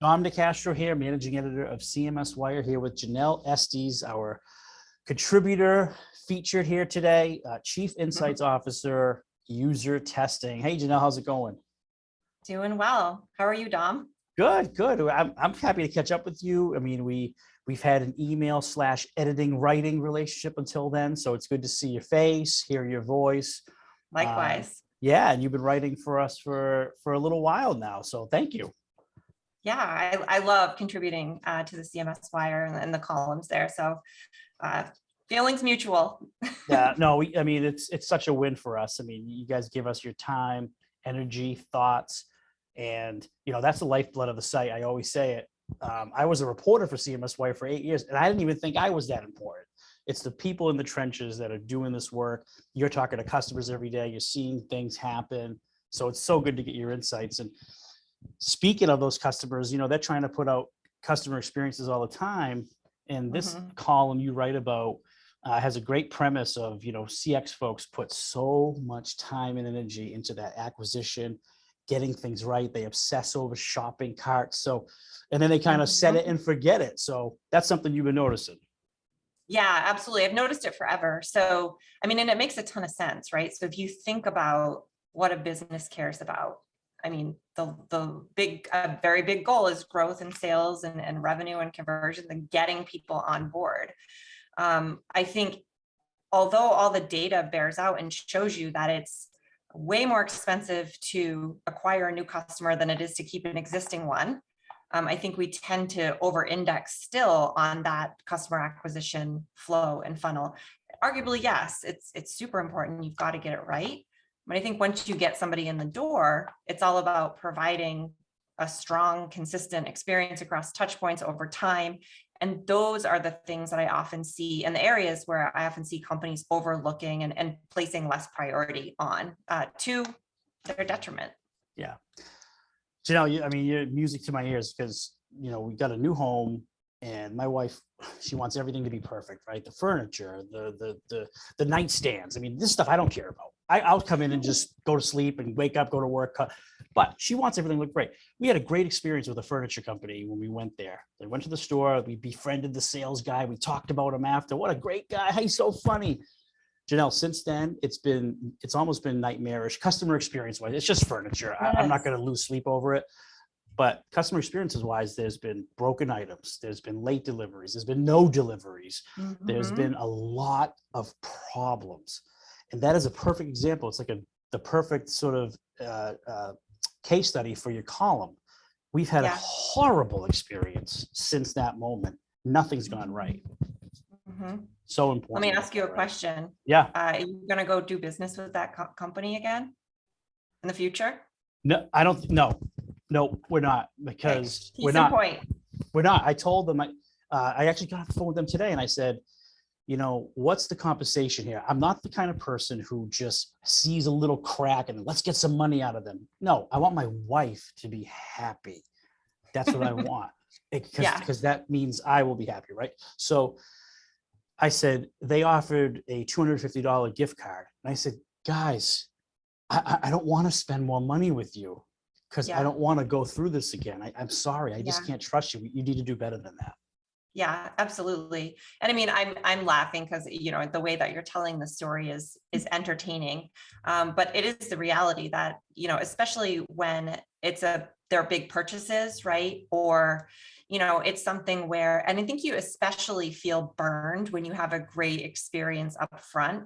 I'm Nicastro here, managing editor of CMSWire, here with Janelle Estes, our contributor featured here today, Chief Insights Officer, UserTesting. Hey, Janelle, how's it going? Doing well. How are you, Dom? Good, good. I'm happy to catch up with you. I mean, we've had an email slash editing writing relationship until then, so it's good to see your face, hear your voice. Likewise. Yeah, and you've been writing for us for a little while now, so thank you. Yeah, I love contributing to the CMS Wire and the columns there. So uh, feelings mutual. Yeah, no, I mean, it's such a win for us. I mean, you guys give us your time, energy, thoughts, and that's the lifeblood of the site. I always say it. I was a reporter for CMSWire for 8 years, and I didn't even think I was that important. It's the people in the trenches that are doing this work. You're talking to customers every day. You're seeing things happen. So it's so good to get your insights. And speaking of those customers, they're trying to put out customer experiences all the time. And this column you write about has a great premise of, CX folks put so much time and energy into that acquisition, getting things right. They obsess over shopping carts. So, and then they kind of set it and forget it. So that's something you've been noticing. Yeah, absolutely. I've noticed it forever. So, I mean, and it makes a ton of sense, right? So if you think about what a business cares about, I mean, the big, very big goal is growth and sales and revenue and conversions and getting people on board. I think although all the data bears out and shows you that it's way more expensive to acquire a new customer than it is to keep an existing one, I think we tend to over-index still on that customer acquisition flow and funnel. Arguably, yes, it's super important. You've got to get it right. But I think once you get somebody in the door, it's all about providing a strong, consistent experience across touch points over time. And those are the things that I often see, and the areas where I often see companies overlooking and placing less priority on to their detriment. Yeah. Janelle, I mean, you're music to my ears because, we got a new home and my wife, she wants everything to be perfect, right? The furniture, the nightstands. I mean, this stuff I don't care about. I'll come in and just go to sleep and wake up, go to work. But she wants everything to look great. We had a great experience with a furniture company when we went there. They went to the store. We befriended the sales guy. We talked about him after. What a great guy. He's so funny. Janelle, since then, it's almost been nightmarish customer experience wise. It's just furniture. Yes. I'm not going to lose sleep over it. But customer experiences wise, there's been broken items. There's been late deliveries. There's been no deliveries. There's been a lot of problems. And that is a perfect example. It's like the perfect sort of case study for your column. We've had a horrible experience since that moment. Nothing's gone right. So important. Let me ask you a question. Yeah. Are you going to go do business with that company again in the future? No, I don't. No, we're not, because we're not. We're not. I told them. I actually got off the phone with them today, and I said, what's the compensation here? I'm not the kind of person who just sees a little crack and let's get some money out of them. No, I want my wife to be happy. That's what I want, because that means I will be happy, right? So I said, they offered a $250 gift card. And I said, guys, I don't want to spend more money with you because I don't want to go through this again. I'm sorry. I just can't trust you. You need to do better than that. Yeah, absolutely. And I mean, I'm laughing because, the way that you're telling the story is entertaining. But it is the reality that, especially when they're big purchases, right? Or, it's something where, and I think you especially feel burned when you have a great experience up front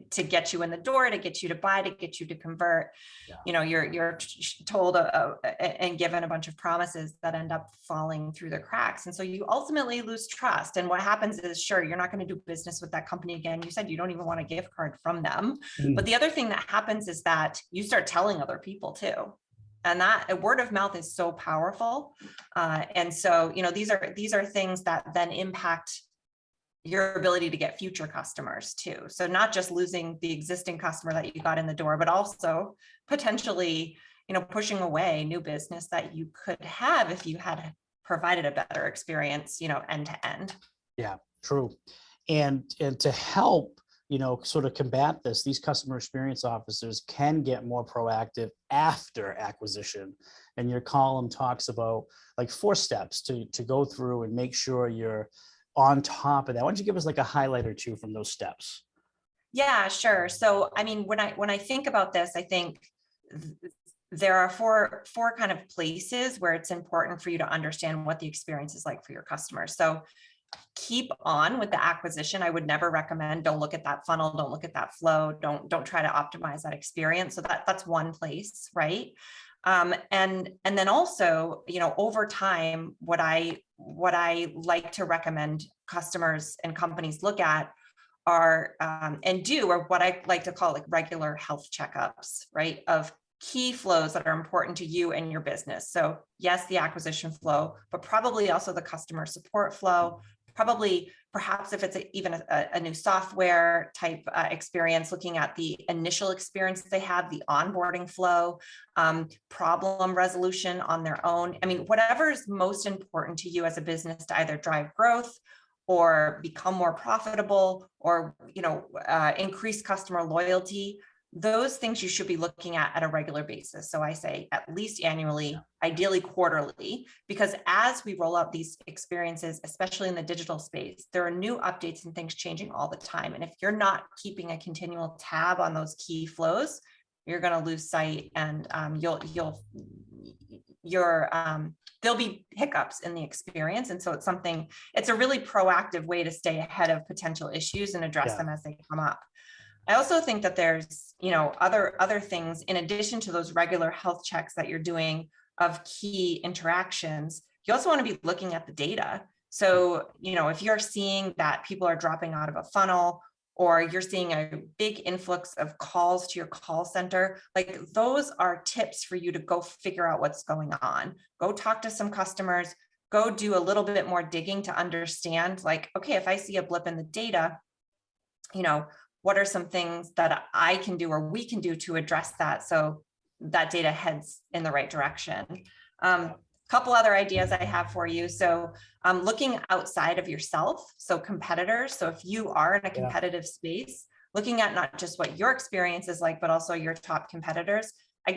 to get you in the door, to get you to buy, to get you to convert. You're told and given a bunch of promises that end up falling through the cracks. And so you ultimately lose trust. And what happens is, sure, you're not going to do business with that company again. You said you don't even want a gift card from them. But the other thing that happens is that you start telling other people too. And that word of mouth is so powerful. And so, these are things that then impact your ability to get future customers too. So not just losing the existing customer that you got in the door, but also potentially, pushing away new business that you could have if you had provided a better experience, end to end. Yeah, true. And to help sort of combat this, these customer experience officers can get more proactive after acquisition. And your column talks about like 4 steps to go through and make sure you're on top of that. Why don't you give us like a highlight or 2 from those steps? Yeah, sure. So, I mean, when I think about this, I think there are four kind of places where it's important for you to understand what the experience is like for your customers. So keep on with the acquisition. I would never recommend, don't look at that funnel, don't look at that flow, don't try to optimize that experience. So that's one place, right? And then also, over time, what I like to recommend customers and companies look at are and do, or what I like to call like regular health checkups, right? Of key flows that are important to you and your business. So yes, the acquisition flow, but probably also the customer support flow, probably perhaps if it's even a new software type experience, looking at the initial experience they have, the onboarding flow, problem resolution on their own. I mean, whatever is most important to you as a business to either drive growth or become more profitable or increase customer loyalty, those things you should be looking at a regular basis. So I say at least annually, ideally quarterly, because as we roll out these experiences, especially in the digital space, there are new updates and things changing all the time. And if you're not keeping a continual tab on those key flows, you're going to lose sight, and there'll be hiccups in the experience. And so it's a really proactive way to stay ahead of potential issues and address them as they come up. I also think that there's, other things in addition to those regular health checks that you're doing of key interactions. You also want to be looking at the data. So, if you're seeing that people are dropping out of a funnel, or you're seeing a big influx of calls to your call center, like those are tips for you to go figure out what's going on. Go talk to some customers, go do a little bit more digging to understand, like, okay, if I see a blip in the data, what are some things that I can do or we can do to address that so that data heads in the right direction? Couple other ideas I have for you. So looking outside of yourself, so competitors. So if you are in a competitive space, looking at not just what your experience is like, but also your top competitors.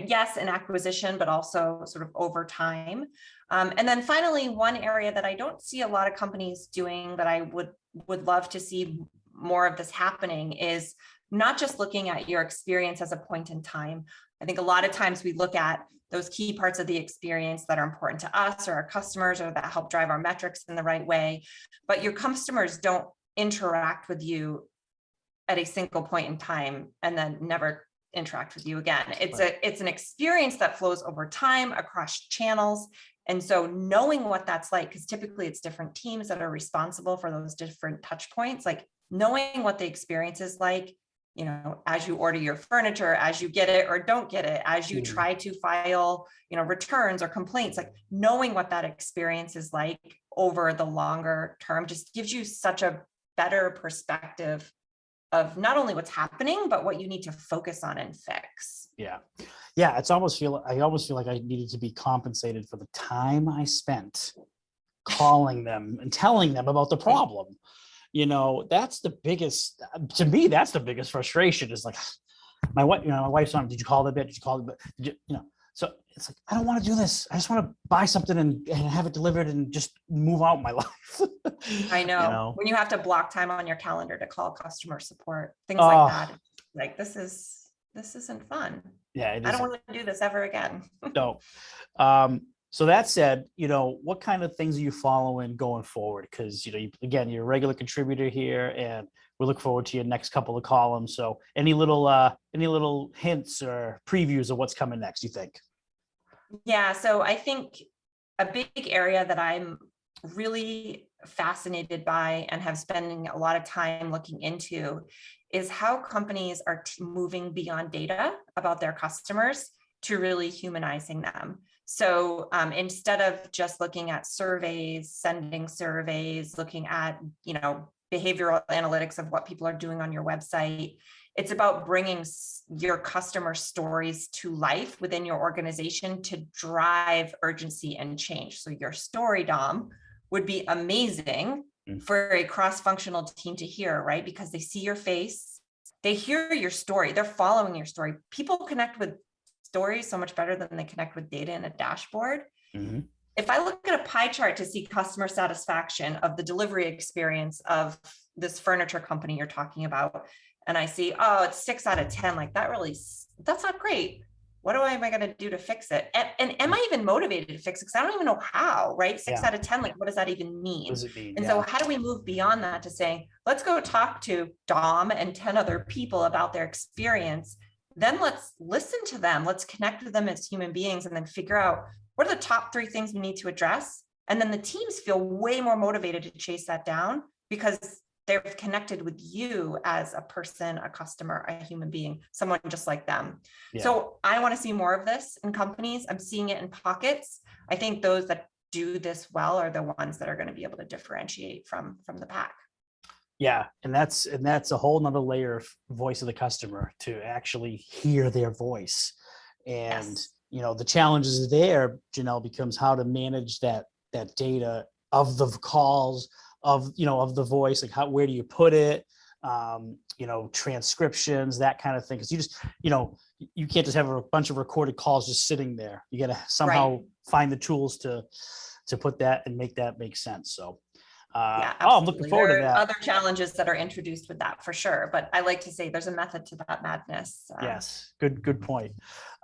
Yes, in acquisition, but also sort of over time. And then finally, one area that I don't see a lot of companies doing, but I would love to see more of this happening, is not just looking at your experience as a point in time. I think a lot of times we look at those key parts of the experience that are important to us or our customers, or that help drive our metrics in the right way, but your customers don't interact with you at a single point in time and then never interact with you again. It's an experience that flows over time across channels. And so knowing what that's like, because typically it's different teams that are responsible for those different touch points, like knowing what the experience is like, as you order your furniture, as you get it or don't get it, as you try to file, returns or complaints, like knowing what that experience is like over the longer term just gives you such a better perspective of not only what's happening, but what you need to focus on and fix. Yeah. I almost feel like I needed to be compensated for the time I spent calling them and telling them about the problem. That's the biggest, to me, that's the biggest frustration, is like my wife, my wife's on, did you call the bit? Did you call the bit? So it's like, I don't want to do this. I just want to buy something and have it delivered and just move out my life. I know. When you have to block time on your calendar to call customer support, things like that. Like, this isn't fun. Yeah. I don't want to do this ever again. No. So that said, what kind of things are you following going forward? Because, again, you're a regular contributor here, and we look forward to your next couple of columns. So any little hints or previews of what's coming next, you think? Yeah, so I think a big area that I'm really fascinated by and have spending a lot of time looking into is how companies are moving beyond data about their customers to really humanizing them. So instead of just looking at surveys, sending surveys, looking at, behavioral analytics of what people are doing on your website, it's about bringing your customer stories to life within your organization to drive urgency and change. So your story, Dom, would be amazing for a cross-functional team to hear, right? Because they see your face, they hear your story, they're following your story. People connect with stories so much better than they connect with data in a dashboard. Mm-hmm. If I look at a pie chart to see customer satisfaction of the delivery experience of this furniture company you're talking about, and I see, oh, it's 6 out of 10, like that's not great. What am I going to do to fix it? And am I even motivated to fix it? Because I don't even know how, right? 6 out of 10, like, what does that even mean? What does it mean? And so how do we move beyond that to saying, let's go talk to Dom and 10 other people about their experience. Then let's listen to them. Let's connect with them as human beings and then figure out what are the top 3 things we need to address. And then the teams feel way more motivated to chase that down because they've connected with you as a person, a customer, a human being, someone just like them. Yeah. So I want to see more of this in companies. I'm seeing it in pockets. I think those that do this well are the ones that are going to be able to differentiate from the pack. Yeah, and that's a whole nother layer of voice of the customer to actually hear their voice. And Yes. the challenges there, Janelle, becomes how to manage that data of the calls, of the voice, like where do you put it, transcriptions, that kind of thing. Because you just, you can't just have a bunch of recorded calls just sitting there. You got to somehow find the tools to put that and make that make sense. So Yeah, I'm looking forward to there that. are other challenges that are introduced with that for sure, but I like to say there's a method to that madness. Yes, good point.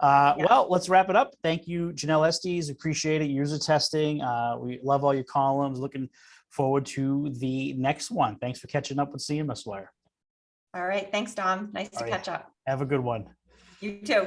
Well, let's wrap it up. Thank you, Janelle Estes. Appreciate it. User testing. We love all your columns. Looking forward to the next one. Thanks for catching up with CMSWire. All right, thanks, Dom. Nice to catch up. Have a good one. You too.